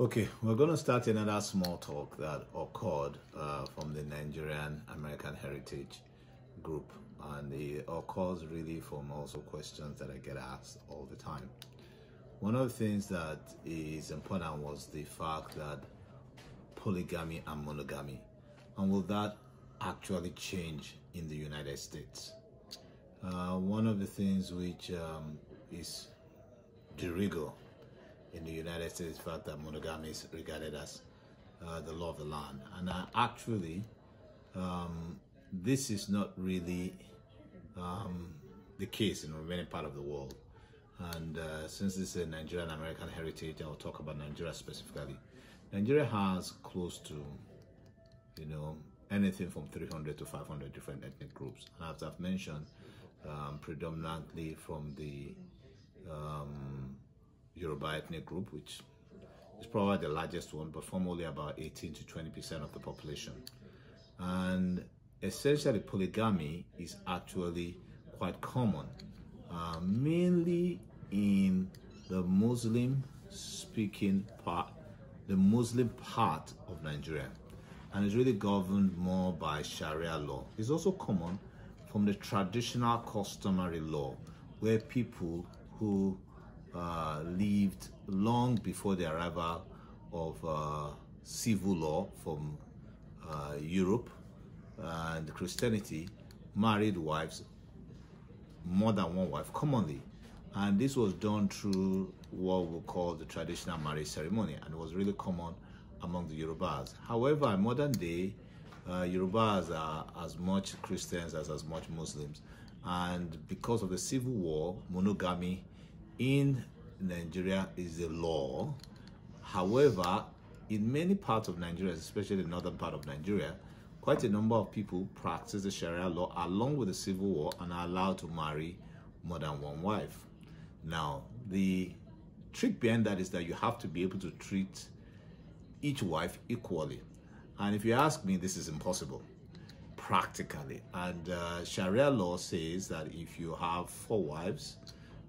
Okay, we're going to start another small talk that occurred from the Nigerian-American heritage group, and it occurs really from also questions that I get asked all the time. One of the things that is important was the fact that polygamy and monogamy, and will that actually change in the United States? One of the things which is de rigueur in the United States, the fact that monogamy is regarded as the law of the land. And this is not really the case in the remaining part of the world. And since this is a Nigerian-American heritage, I'll talk about Nigeria specifically. Nigeria has close to, anything from 300 to 500 different ethnic groups. And as I've mentioned, predominantly from the Yoruba ethnic group, which is probably the largest one, but form only about 18 to 20% of the population. And essentially, polygamy is actually quite common, mainly in the Muslim-speaking part, the Muslim part of Nigeria, and is really governed more by Sharia law. It's also common from the traditional customary law, where people who lived long before the arrival of civil law from Europe and Christianity married wives, more than one wife commonly, and this was done through what we call the traditional marriage ceremony, and it was really common among the Yorubas. However, in modern day, Yorubas are as much Christians as much Muslims, and because of the civil war, monogamy in Nigeria is the law. However, in many parts of Nigeria, especially the northern part of Nigeria, quite a number of people practice the Sharia law along with the civil war and are allowed to marry more than one wife. Now, the trick behind that is that you have to be able to treat each wife equally. And if you ask me, this is impossible practically. And Sharia law says that if you have 4 wives,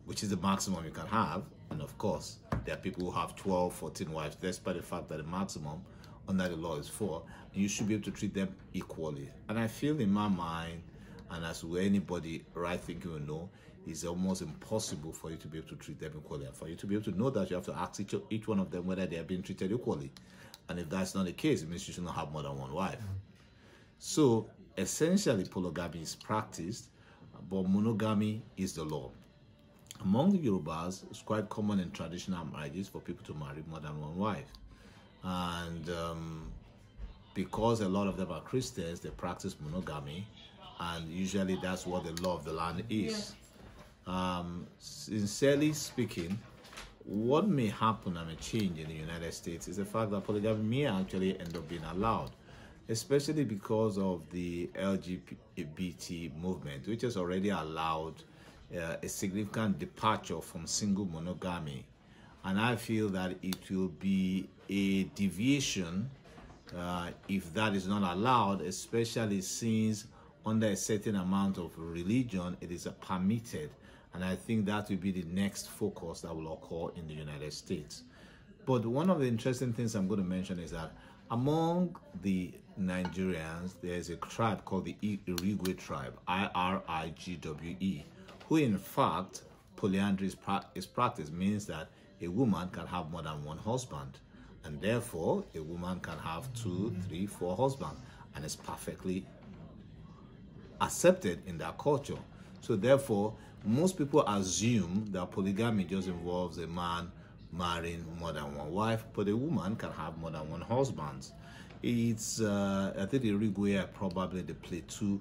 which is the maximum you can have, and of course, there are people who have 12, 14 wives, despite the fact that the maximum under the law is 4, and you should be able to treat them equally. And I feel in my mind, and as with anybody right thinking will know, it's almost impossible for you to be able to treat them equally. And for you to be able to know that, you have to ask each one of them whether they are being treated equally. And if that's not the case, it means you should not have more than one wife. So essentially, polygamy is practiced, but monogamy is the law. Among the Yorubas, it's quite common in traditional marriages for people to marry more than one wife. And because a lot of them are Christians, they practice monogamy, and usually that's what the law of the land is. Sincerely speaking, what may happen and may change in the United States is the fact that polygamy may actually end up being allowed, especially because of the LGBT movement, which has already allowed a significant departure from single monogamy. And I feel that it will be a deviation if that is not allowed, especially since under a certain amount of religion, it is permitted. And I think that will be the next focus that will occur in the United States. But one of the interesting things I'm going to mention is that among the Nigerians, there's a tribe called the Irigwe tribe, Irigwe, who in fact, polyandry is practiced, means that a woman can have more than one husband, and therefore a woman can have 2, 3, 4 husbands, and it's perfectly accepted in their culture. So therefore, most people assume that polygamy just involves a man marrying more than one wife, but a woman can have more than one husband. It's, I think, the Irigwe are probably the Plateau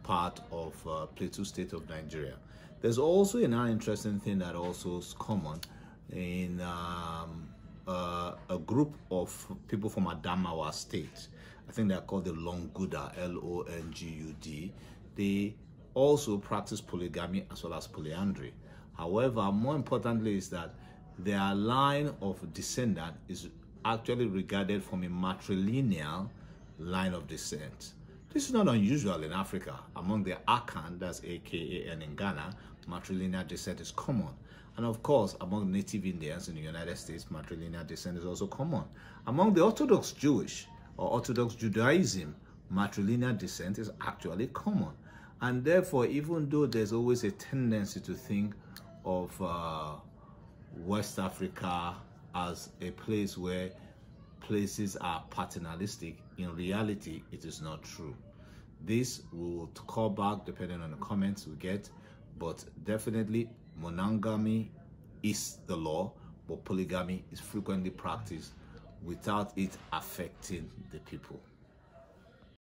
part of Plateau state of Nigeria. There's also another interesting thing that also is common in a group of people from Adamawa state. I think they're called the Longud, L-O-N-G-U-D. They also practice polygamy as well as polyandry. However, more importantly is that their line of descendant is actually regarded from a matrilineal line of descent. This is not unusual in Africa. Among the Akan, that's AKAN in Ghana, matrilineal descent is common. And of course, among native Indians in the United States, matrilineal descent is also common. Among the Orthodox Jewish or Orthodox Judaism, matrilineal descent is actually common. And therefore, even though there's always a tendency to think of West Africa as a place where places are paternalistic, in reality, it is not true. This we will call back depending on the comments we get, but definitely monogamy is the law, but polygamy is frequently practiced without it affecting the people.